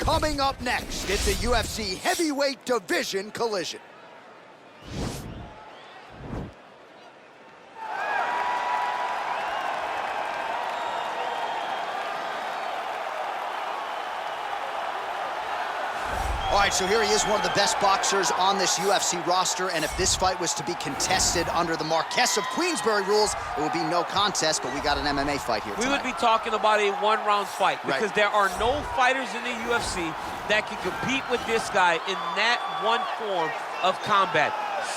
Coming up next, it's a UFC heavyweight division collision. All right, so here he is, one of the best boxers on this UFC roster, and if this fight was to be contested under the Marquess of Queensberry rules, it would be no contest, but we got an MMA fight here tonight. We would be talking about a one-round fight because there are no fighters in the UFC that can compete with this guy in that one form of combat.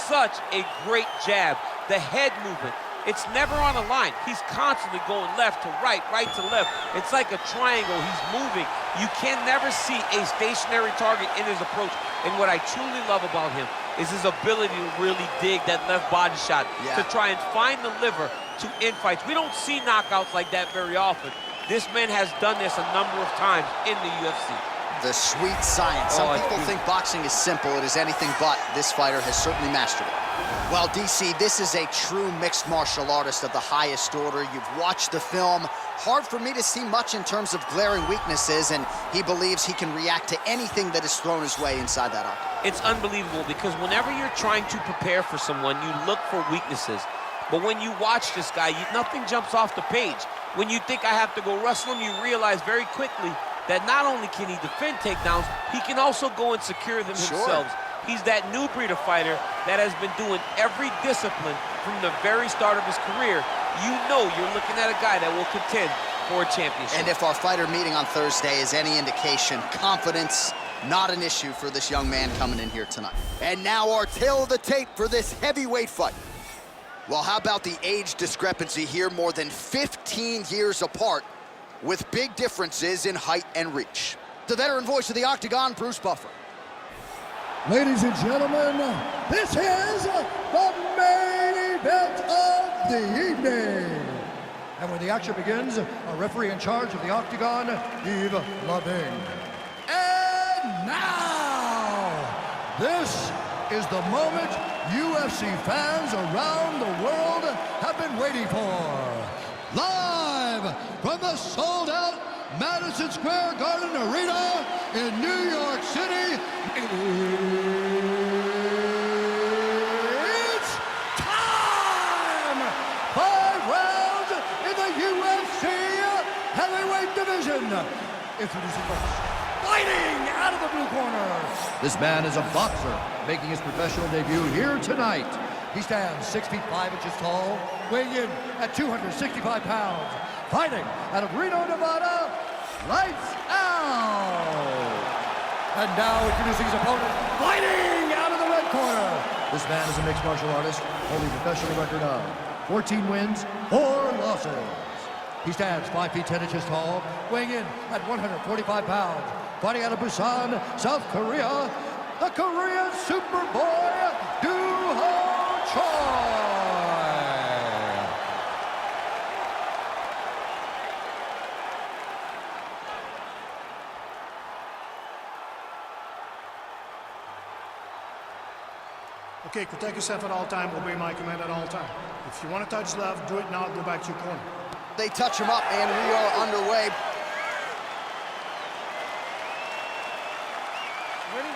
Such a great jab, the head movement. It's never on a line. He's constantly going left to right, right to left. It's like a triangle. He's moving. You can never see a stationary target in his approach. And what I truly love about him is his ability to really dig that left body shot to try and find the liver to end fights. We don't see knockouts like that very often. This man has done this a number of times in the UFC. The sweet science. Some people think boxing is simple. It is anything but. This fighter has certainly mastered it. Well, DC, this is a true mixed martial artist of the highest order. You've watched the film. Hard for me to see much in terms of glaring weaknesses, and he believes he can react to anything that is thrown his way inside that octagon. It's unbelievable because whenever you're trying to prepare for someone, you look for weaknesses. But when you watch this guy, nothing jumps off the page. When you think I have to go wrestle him, you realize very quickly that not only can he defend takedowns, he can also go and secure them himself. He's that new breed of fighter that has been doing every discipline from the very start of his career. You know you're looking at a guy that will contend for a championship. And if our fighter meeting on Thursday is any indication, confidence, not an issue for this young man coming in here tonight. And now our tail of the tape for this heavyweight fight. Well, how about the age discrepancy here? More than 15 years apart, with big differences in height and reach. The veteran voice of the Octagon, Bruce Buffer. Ladies and gentlemen, this is the main event of the evening. And when the action begins, a referee in charge of the Octagon, Yves Lavigne. And now, this is the moment UFC fans around the world have been waiting for. Live from the sold-out Madison Square Garden Arena in New York City, it's time! 5 rounds in the UFC heavyweight division. Introducing fighting out of the blue corner. This man is a boxer making his professional debut here tonight. He stands 6 feet 5 inches tall, weighing in at 265 pounds. Fighting out of Reno, Nevada, lights out! And now introducing his opponent, fighting out of the red corner. This man is a mixed martial artist, holding a professional record of 14 wins, 4 losses. He stands 5 feet 10 inches tall, weighing in at 145 pounds. Fighting out of Busan, South Korea, the Korean Superboy, Choi. Okay, protect yourself at all time, obey my command at all time. If you want to touch left, do it now, go back to your corner. They touch him up, and we are underway. Ready?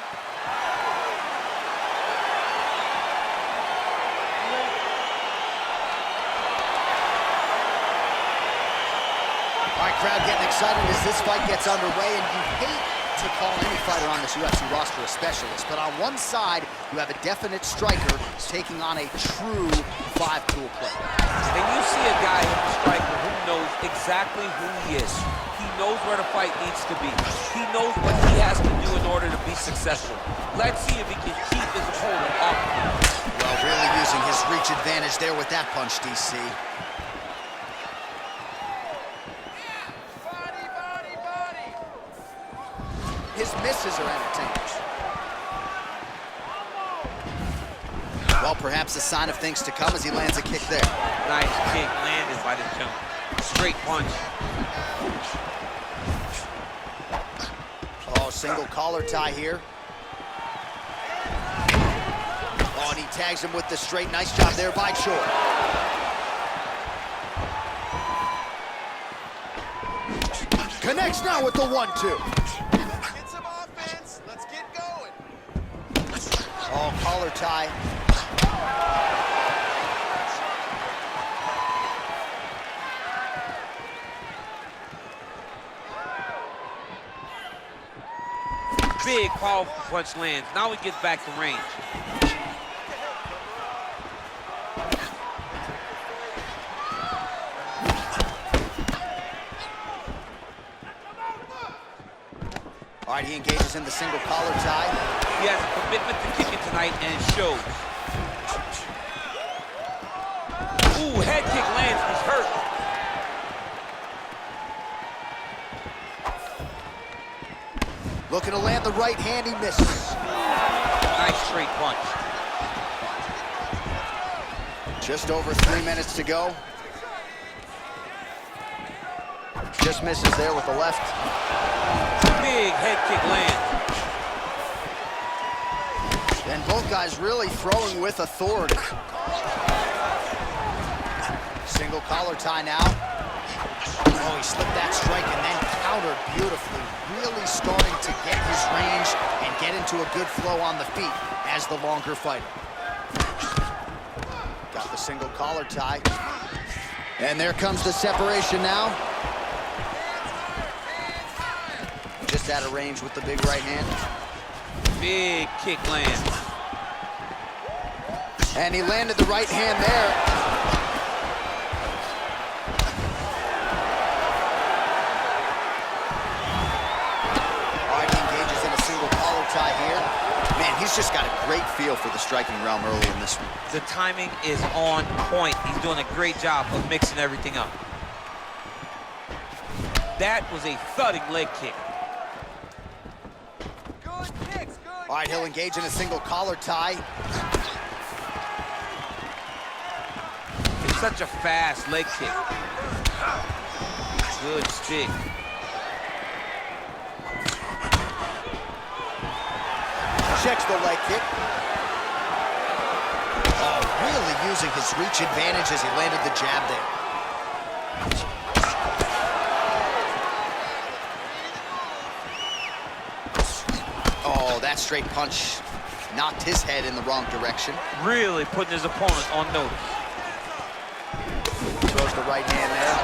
All right, crowd getting excited as this fight gets underway, and you hate to call any fighter on this UFC roster a specialist, but on one side, you have a definite striker taking on a true 5-tool player. And you see a guy, a striker, who knows exactly who he is. He knows where the fight needs to be. He knows what he has to do in order to be successful. Let's see if he can keep his opponent off. Well, really using his reach advantage there with that punch, DC. His misses are entertainers. Well, perhaps a sign of things to come as he lands a kick there. Nice kick landed by the jump. Straight punch. Oh, single collar tie here. Oh, and he tags him with the straight. Nice job there by Choi. Connects now with the 1-2. Oh, collar tie. Big, powerful punch lands. Now he gets back to range. All right, he engages in the single collar tie. He has a commitment to kicking tonight, and it shows. Ooh, head kick lands. He's hurt. Looking to land the right hand, he misses. Nice straight punch. Just over 3 minutes to go. Just misses there with the left. Big head kick lands. And both guys really throwing with authority. Single collar tie now. Oh, he slipped that strike and then countered beautifully. Really starting to get his range and get into a good flow on the feet as the longer fighter. Got the single collar tie. And there comes the separation now. Just out of range with the big right hand. Big kick lands. And he landed the right hand there. He's just got a great feel for the striking realm early in this one. The timing is on point. He's doing a great job of mixing everything up. That was a thudding leg kick. Good kicks, good. All right, he'll engage in a single collar tie. It's such a fast leg kick. Good stick. Checks the leg kick. Oh, really using his reach advantage as he landed the jab there. Oh, that straight punch knocked his head in the wrong direction. Really putting his opponent on notice. Throws the right hand there.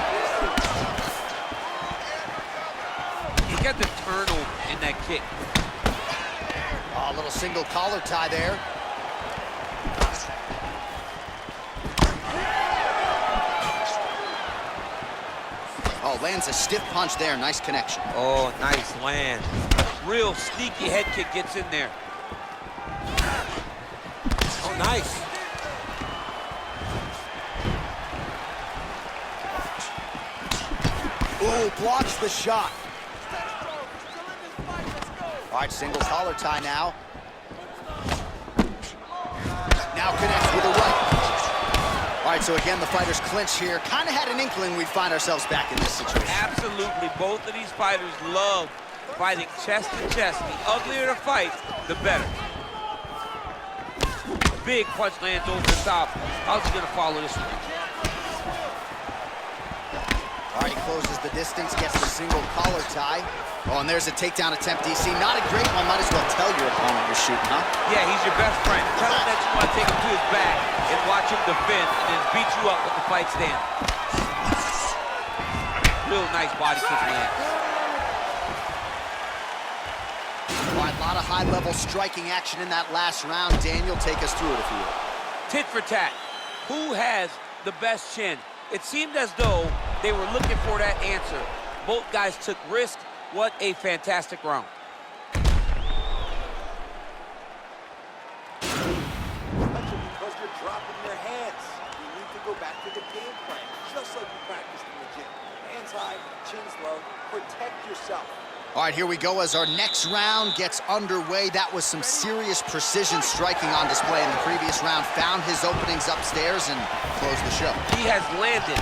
He got the turnover in that kick. A little single collar tie there. Oh, lands a stiff punch there. Nice connection. Oh, nice land. Real sneaky head kick gets in there. Oh, nice. Ooh, blocks the shot. All right, single collar tie now. Now connects with a right. All right, so again, the fighters clinch here. Kind of had an inkling we'd find ourselves back in this situation. Absolutely. Both of these fighters love fighting chest to chest. The uglier the fight, the better. Big punch lands over the top. How's he going to follow this one? All right, he closes the distance, gets the single collar tie. Oh, and there's a takedown attempt, DC. Not a great one. Might as well tell your opponent you're shooting, huh? Yeah, he's your best friend. Tell him that you want to take him to his back and watch him defend and then beat you up when the fight's ends. Real nice body kick land. All right, a lot of high-level striking action in that last round. Daniel, take us through it if you will. Tit for tat. Who has the best chin? It seemed as though they were looking for that answer. Both guys took risks. What a fantastic round. Because you're dropping your hands. You need to go back to the game plan, just like you practiced in the gym. Hands high, chins low, protect yourself. All right, here we go as our next round gets underway. That was some serious precision striking on display in the previous round. Found his openings upstairs and closed the show. He has landed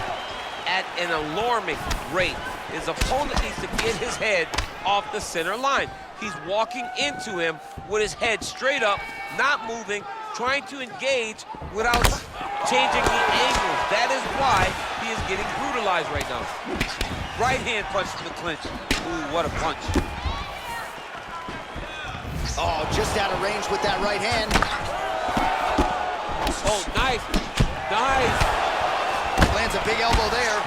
at an alarming rate. His opponent needs to get his head off the center line. He's walking into him with his head straight up, not moving, trying to engage without changing the angles. That is why he is getting brutalized right now. Right hand punch to the clinch. Ooh, what a punch. Oh, just out of range with that right hand. Oh, nice. Nice. Lands a big elbow there.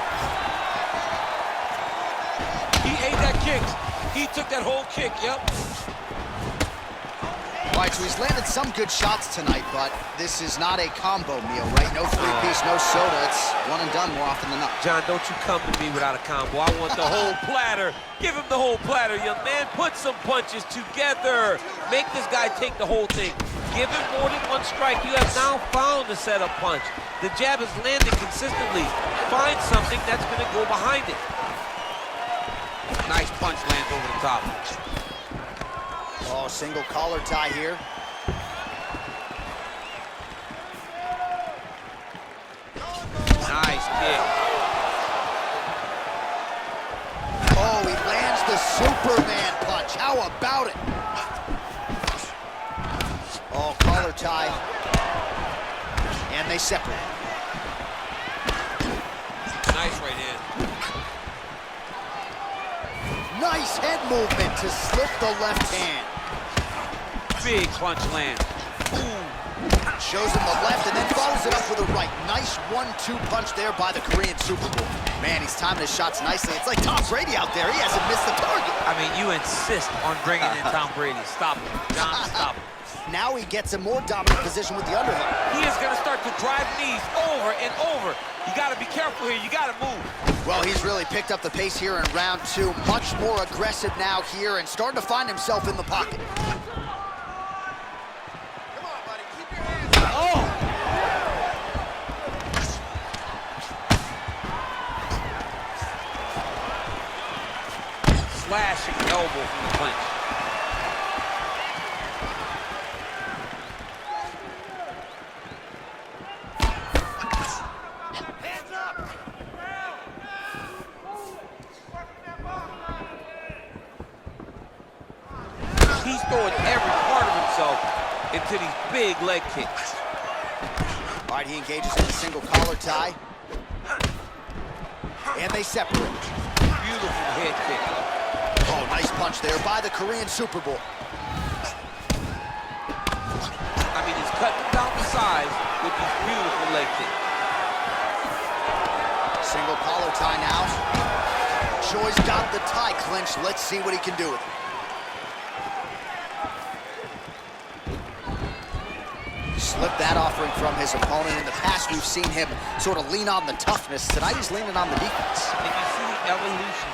He ate that kick. He took that whole kick, yep. All right, so he's landed some good shots tonight, but this is not a combo meal, right? No three-piece, no soda. It's one and done more often than not. John, don't you come to me without a combo. I want the whole platter. Give him the whole platter, young man. Put some punches together. Make this guy take the whole thing. Give him more than one strike. You have now found the setup punch. The jab is landing consistently. Find something that's going to go behind it. Nice punch lands over the top. Oh, single collar tie here. Nice kick. Oh, he lands the Superman punch. How about it? Oh, collar tie. And they separate. Nice right hand. Nice head movement to slip the left hand. Big punch land. Ooh. Shows him the left and then follows it up with a right. Nice 1-2 punch there by the Korean Super Bowl. Man, he's timing his shots nicely. It's like Tom Brady out there. He hasn't missed the target. I mean, you insist on bringing in Tom Brady. Stop him, John, stop him. Now he gets a more dominant position with the underhook. He is going to start to drive knees over and over. You got to be careful here. You got to move. Well, he's really picked up the pace here in round 2. Much more aggressive now here and starting to find himself in the pocket. Come on, buddy. Keep your hands up. Oh! Slashing elbow from the clinch. He's throwing every part of himself into these big leg kicks. All right, he engages in a single collar tie. And they separate. Beautiful head kick. Oh, nice punch there by the Korean Super Bowl. I mean, he's cutting down the size with these beautiful leg kicks. Single collar tie now. Choi's got the tie clinched. Let's see what he can do with it. Slipped that offering from his opponent. In the past, we've seen him sort of lean on the toughness. Tonight, he's leaning on the defense. And you see the evolution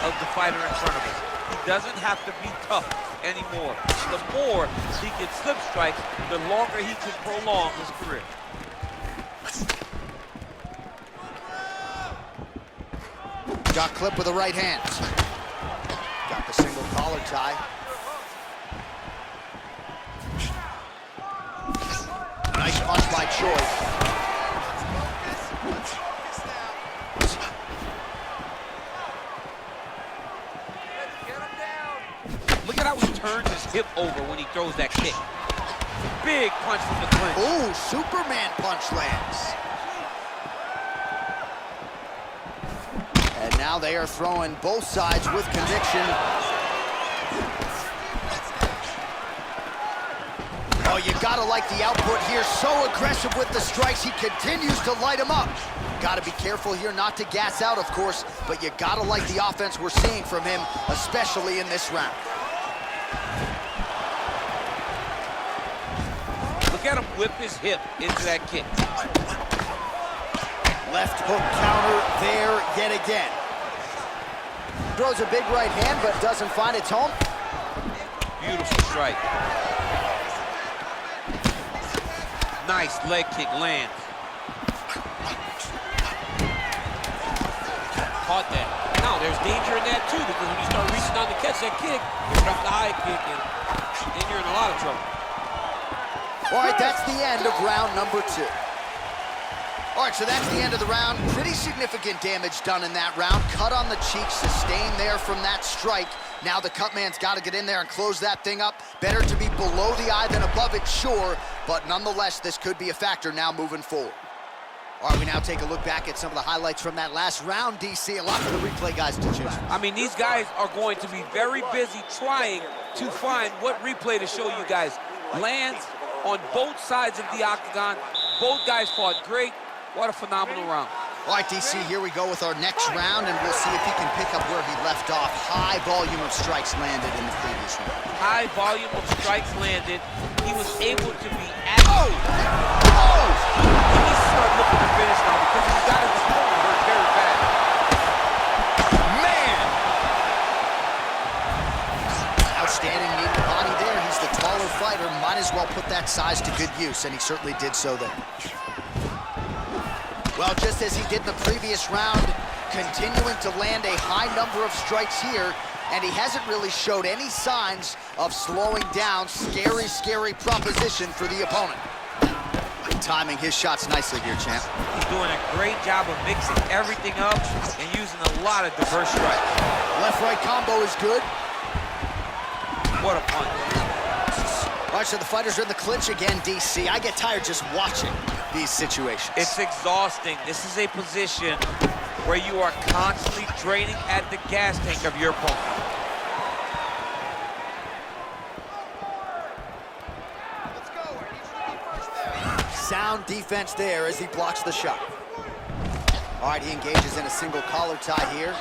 of the fighter in front of us. He doesn't have to be tough anymore. The more he can slip strikes, the longer he can prolong his career. Got clipped with the right hand. Got the single collar tie. Nice punch by Choi. Look at how he turns his hip over when he throws that kick. Big punch from the clinch. Ooh, Superman punch lands. And now they are throwing both sides with conviction. Oh, you gotta like the output here. So aggressive with the strikes. He continues to light him up. Gotta be careful here not to gas out, of course, but you gotta like the offense we're seeing from him, especially in this round. Look at him whip his hip into that kick. Left hook counter there yet again. Throws a big right hand, but doesn't find its home. Beautiful strike. Nice leg kick lands. Caught that. Now there's danger in that too, because when you start reaching down to catch that kick, you drop the high kick and then you're in a lot of trouble. All right, that's the end of round number 2. All right, so that's the end of the round. Pretty significant damage done in that round. Cut on the cheek, sustained there from that strike. Now the cut man's got to get in there and close that thing up. Better to be below the eye than above it, sure, but nonetheless, this could be a factor now moving forward. All right, we now take a look back at some of the highlights from that last round, DC. A lot for the replay guys to choose from. I mean, these guys are going to be very busy trying to find what replay to show you guys. Lands on both sides of the octagon, Both guys fought great. What a phenomenal round. All right, DC, here we go with our next round, and we'll see if he can pick up where he left off. High volume of strikes landed in the previous round. High volume of strikes landed. He was able to be active. Oh! He needs to start looking to finish now because he's got his opponent hurt very bad. Man! Outstanding meat body there. He's the taller fighter. Might as well put that size to good use, and he certainly did so there. Well, just as he did in the previous round, continuing to land a high number of strikes here, and he hasn't really showed any signs of slowing down. Scary, scary proposition for the opponent. Timing his shots nicely here, champ. He's doing a great job of mixing everything up and using a lot of diverse strikes. Left-right combo is good. What a punch. All right, so the fighters are in the clinch again, DC. I get tired just watching these situations. It's exhausting. This is a position where you are constantly draining at the gas tank of your opponent. Let's go. Sound defense there as he blocks the shot. All right, he engages in a single collar tie here.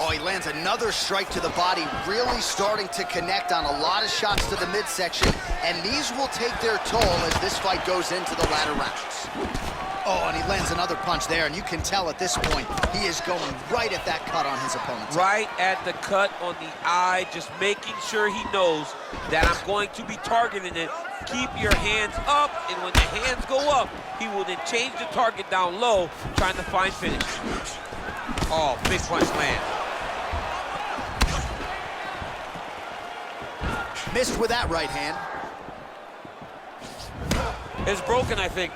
Oh, he lands another strike to the body, really starting to connect on a lot of shots to the midsection, and these will take their toll as this fight goes into the latter rounds. Oh, and he lands another punch there, and you can tell at this point, he is going right at that cut on his opponent's eye. Right at the cut on the eye, just making sure he knows that I'm going to be targeting it. Keep your hands up, and when the hands go up, he will then change the target down low, trying to find finish. Oh, big punch land. Missed with that right hand. It's broken, I think.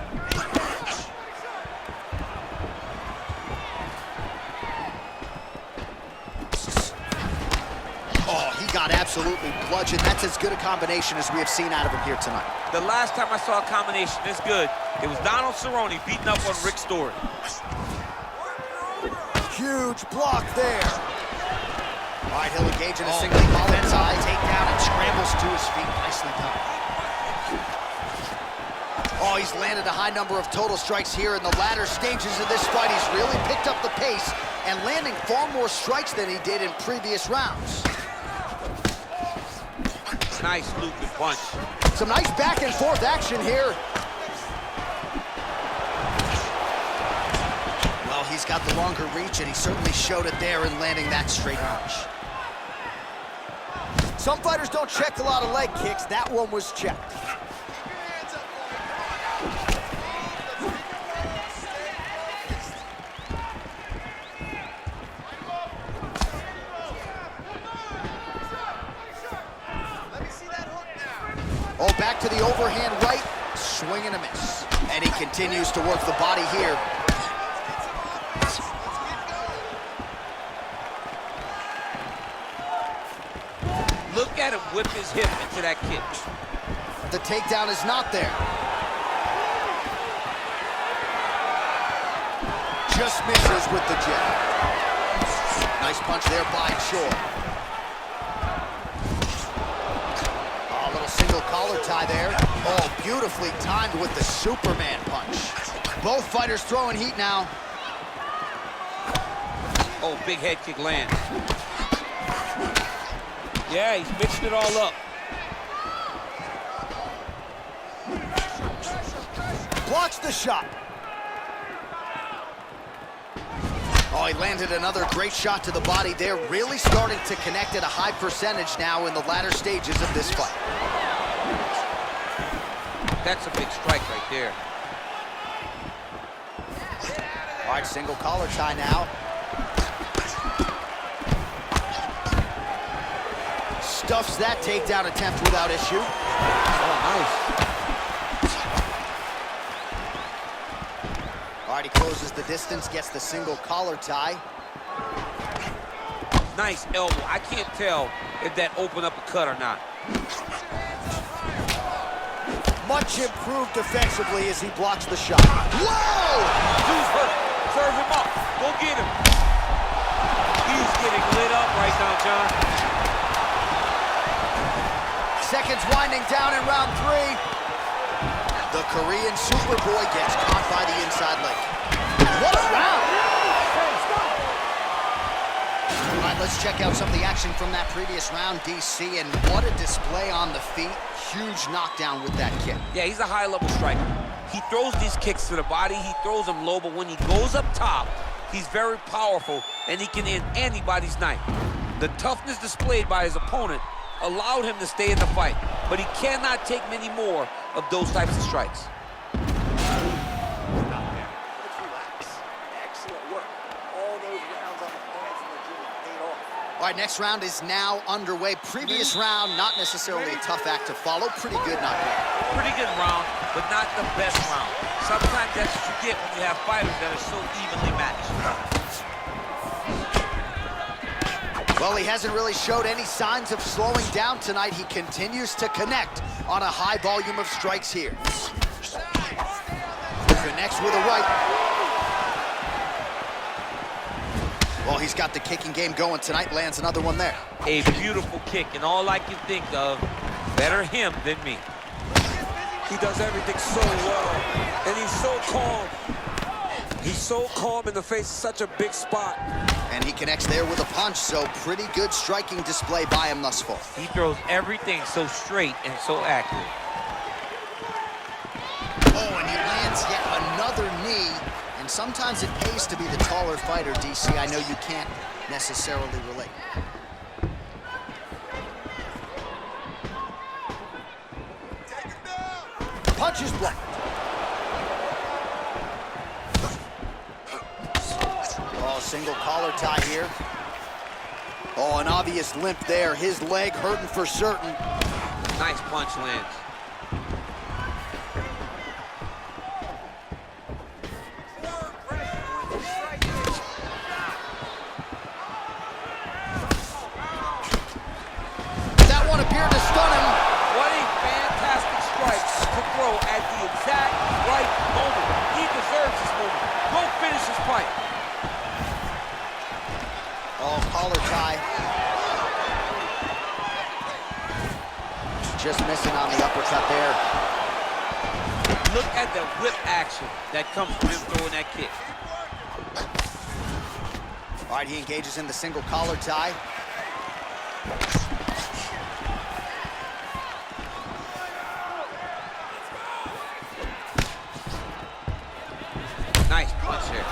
Oh, he got absolutely bludgeoned. That's as good a combination as we have seen out of him here tonight. The last time I saw a combination this good, it was Donald Cerrone beating up on Rick Story. Huge block there. All right, he'll engage in a single collar tie, takedown, and scrambles to his feet. Nicely done. Oh, he's landed a high number of total strikes here in the latter stages of this fight. He's really picked up the pace and landing far more strikes than he did in previous rounds. Nice looping punch. Some nice back and forth action here. Well, he's got the longer reach, and he certainly showed it there in landing that straight punch. Some fighters don't check a lot of leg kicks. That one was checked. Oh, back to the overhand right, swing and a miss. And he continues to work the body here. Look at him whip his hip into that kick. The takedown is not there. Just misses with the jab. Nice punch there by Choi. Oh, a little single collar tie there. Oh, beautifully timed with the Superman punch. Both fighters throwing heat now. Oh, big head kick lands. Yeah, he's mixing it all up. Blocks the shot. Oh, he landed another great shot to the body there. Really starting to connect at a high percentage now in the latter stages of this fight. That's a big strike right there. All right, single collar tie now. Stuffs that takedown attempt without issue. Oh, nice. All right, he closes the distance, gets the single collar tie. Nice elbow. I can't tell if that opened up a cut or not. Much improved defensively as he blocks the shot. Whoa! Dude's hurt. Serve him up. Go get him. He's getting lit up right now, John. Seconds winding down in round 3. The Korean Superboy gets caught by the inside leg. What a round! All right, let's check out some of the action from that previous round, DC, and what a display on the feet. Huge knockdown with that kick. Yeah, he's a high-level striker. He throws these kicks to the body, he throws them low, but when he goes up top, he's very powerful, and he can end anybody's night. The toughness displayed by his opponent allowed him to stay in the fight, but he cannot take many more of those types of strikes. Let's relax. Excellent work. All those rounds on the pads in the gym paid off. All right, next round is now underway. Previous round, not necessarily a tough act to follow. Pretty good knockdown. Pretty good round, but not the best round. Sometimes that's what you get when you have fighters that are so evenly matched. Well, he hasn't really showed any signs of slowing down tonight. He continues to connect on a high volume of strikes here. Connects with a right. Well, he's got the kicking game going tonight. Lands another one there. A beautiful kick, and all I can think of, better him than me. He does everything so well, and he's so calm. He's so calm in the face of such a big spot. And he connects there with a punch, so pretty good striking display by him thus far. He throws everything so straight and so accurate. Oh, and he lands yet another knee. And sometimes it pays to be the taller fighter, DC. I know you can't necessarily relate. Punch is blocked. Oh, single collar tie here. Oh, an obvious limp there. His leg hurting for certain. Nice punch lands. That one appeared to stun him. What a fantastic strike to throw at the exact right moment. He deserves this moment. Go finish his fight. Oh, collar tie. Just missing on the uppercut there. Look at the whip action that comes from him throwing that kick. All right, he engages in the single collar tie. Nice punch here.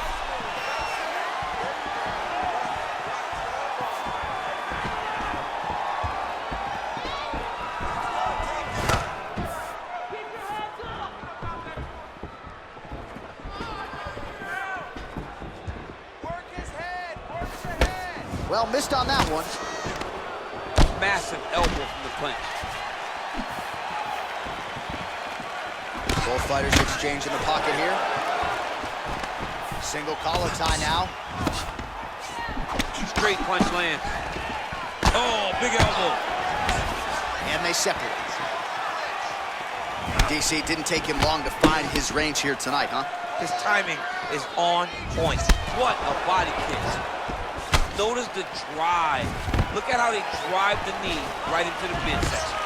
Well, missed on that one. Massive elbow from the clinch. Both fighters exchange in the pocket here. Single collar tie now. Straight punch lands. Oh, big elbow. And they separate. DC, didn't take him long to find his range here tonight, huh? His timing is on point. What a body kick. Notice the drive. Look at how they drive the knee right into the midsection.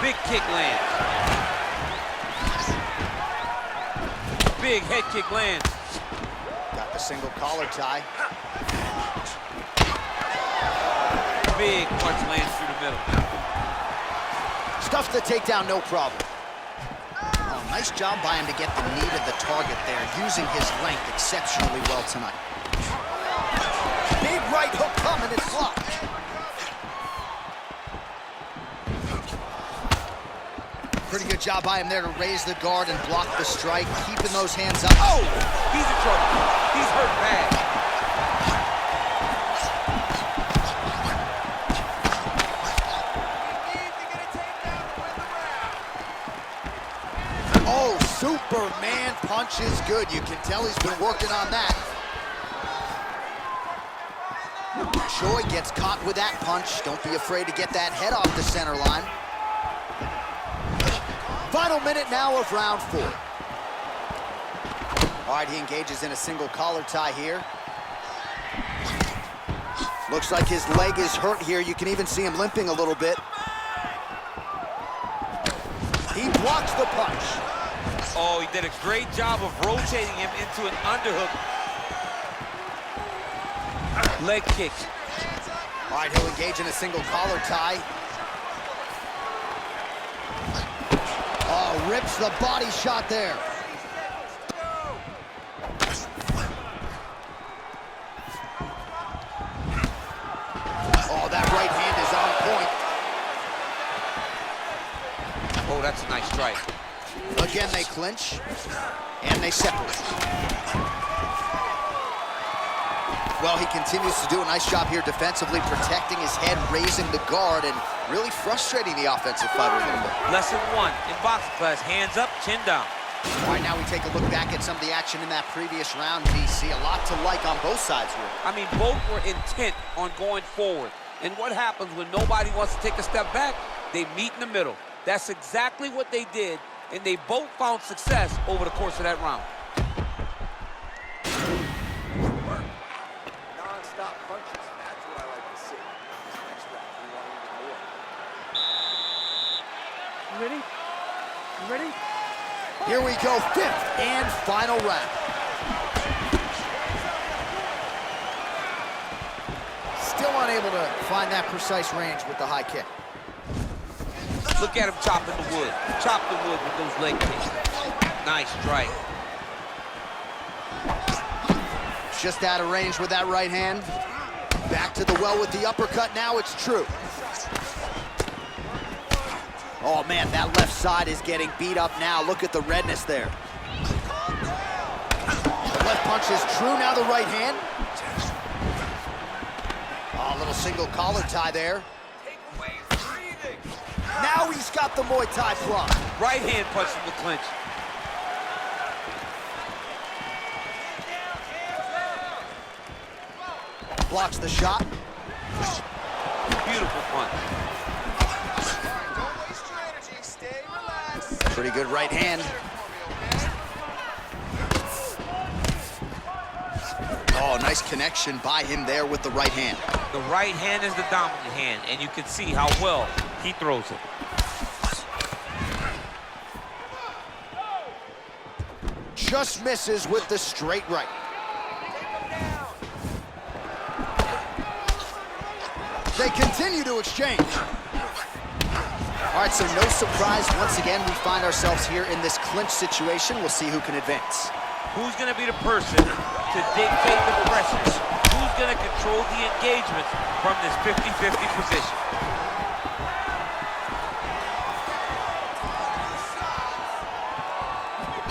Big kick lands. Big head kick lands. Got the single collar tie. Big punch lands through the middle. Stuffs the takedown, no problem. Oh, nice job by him to get the knee to the target there, using his length exceptionally well tonight. Big right hook coming, it's blocked. Pretty good job by him there to raise the guard and block the strike, keeping those hands up. Oh, he's in trouble. He's hurt bad. Oh, Superman punch is good. You can tell he's been working on that. Choi gets caught with that punch. Don't be afraid to get that head off the center line. Final minute now of round 4. All right, he engages in a single collar tie here. Looks like his leg is hurt here. You can even see him limping a little bit. He blocks the punch. Oh, he did a great job of rotating him into an underhook. Leg kick. All right, he'll engage in a single collar tie. Oh, rips the body shot there. Oh, that right hand is on point. Oh, that's a nice strike. Again, they clinch, and they separate. Well, he continues to do a nice job here defensively, protecting his head, raising the guard, and really frustrating the offensive fighter a little bit. Lesson 1 in boxing class, hands up, chin down. All right, now we take a look back at some of the action in that previous round, DC. A lot to like on both sides here. I mean, both were intent on going forward. And what happens when nobody wants to take a step back? They meet in the middle. That's exactly what they did, and they both found success over the course of that round. Non-stop punches. That's what I like to see. This next round, we want even more. You ready? You ready? Here we go, fifth and final round. Still unable to find that precise range with the high kick. Look at him chopping the wood. Chop the wood with those leg kicks. Nice strike. Just out of range with that right hand. Back to the well with the uppercut. Now it's true. Oh, man, that left side is getting beat up now. Look at the redness there. The left punch is true. Now the right hand. Oh, a little single collar tie there. Now he's got the Muay Thai plug. Right hand punch from the clinch. Blocks the shot. Beautiful punch. Pretty good right hand. Oh, nice connection by him there with the right hand. The right hand is the dominant hand, and you can see how well he throws it. Just misses with the straight right. They continue to exchange. All right, so no surprise. Once again, we find ourselves here in this clinch situation. We'll see who can advance. Who's going to be the person to dictate the pressure? Who's going to control the engagement from this 50-50 position?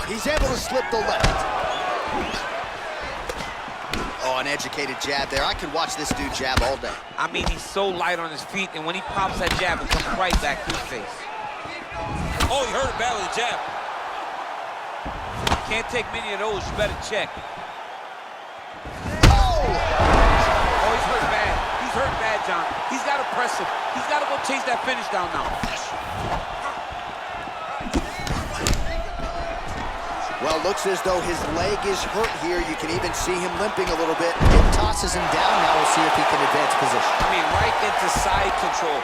He's able to slip the left. Oh, an educated jab there. I could watch this dude jab all day. I mean, he's so light on his feet, and when he pops that jab, it comes right back to his face. Oh, he hurt it bad with the jab. Can't take many of those. You better check. Oh! Oh, he's hurt bad. He's hurt bad, John. He's got to press him. He's got to go chase that finish down now. Well, looks as though his leg is hurt here. You can even see him limping a little bit. It tosses him down. Now we'll see if he can advance position. I mean, right into side control.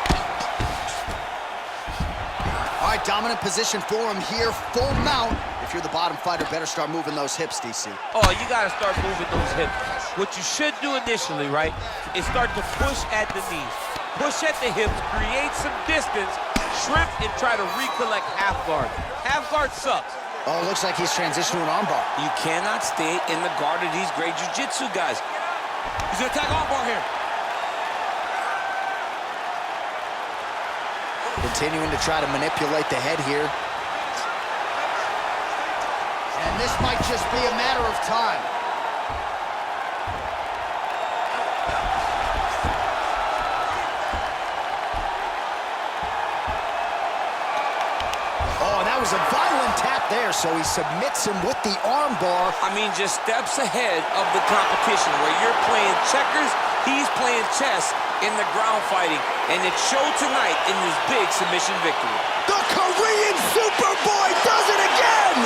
All right, dominant position for him here. Full mount. If you're the bottom fighter, better start moving those hips, DC. Oh, you got to start moving those hips. What you should do initially, right, is start to push at the knees. Push at the hips, create some distance, shrimp, and try to recollect half guard. Half guard sucks. Oh, looks like he's transitioned to an armbar. You cannot stay in the guard of these great jiu-jitsu guys. He's gonna attack armbar here. Continuing to try to manipulate the head here. And this might just be a matter of time. Oh, that was a violent tap there, so he submits him with the armbar. I mean, just steps ahead of the competition. Where you're playing checkers, he's playing chess in the ground fighting. And it showed tonight in this big submission victory. The Korean Superboy does it again!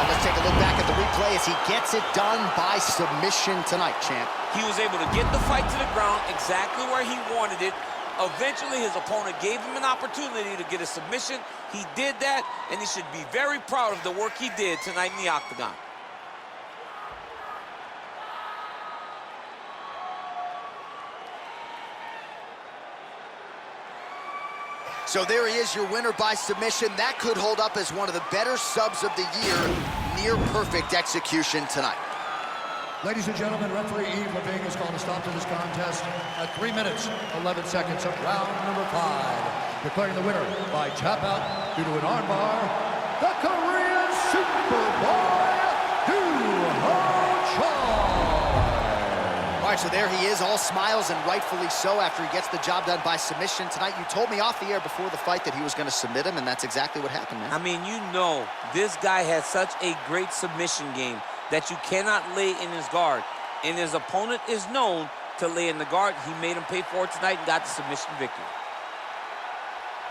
Let's take a look back at the replay as he gets it done by submission tonight, champ. He was able to get the fight to the ground exactly where he wanted it, Eventually, his opponent gave him an opportunity to get a submission. He did that, and he should be very proud of the work he did tonight in the octagon. So there he is, your winner by submission. That could hold up as one of the better subs of the year. Near perfect execution tonight. Ladies and gentlemen, referee Yves Leving has called a stop to this contest at 3 minutes, 11 seconds of round number 5. Declaring the winner by tap out due to an armbar, the Korean Superboy, Choi. All right, so there he is, all smiles and rightfully so after he gets the job done by submission tonight. You told me off the air before the fight that he was going to submit him, and that's exactly what happened, man. I mean, you know, this guy has such a great submission game that you cannot lay in his guard. And his opponent is known to lay in the guard. He made him pay for it tonight and got the submission victory.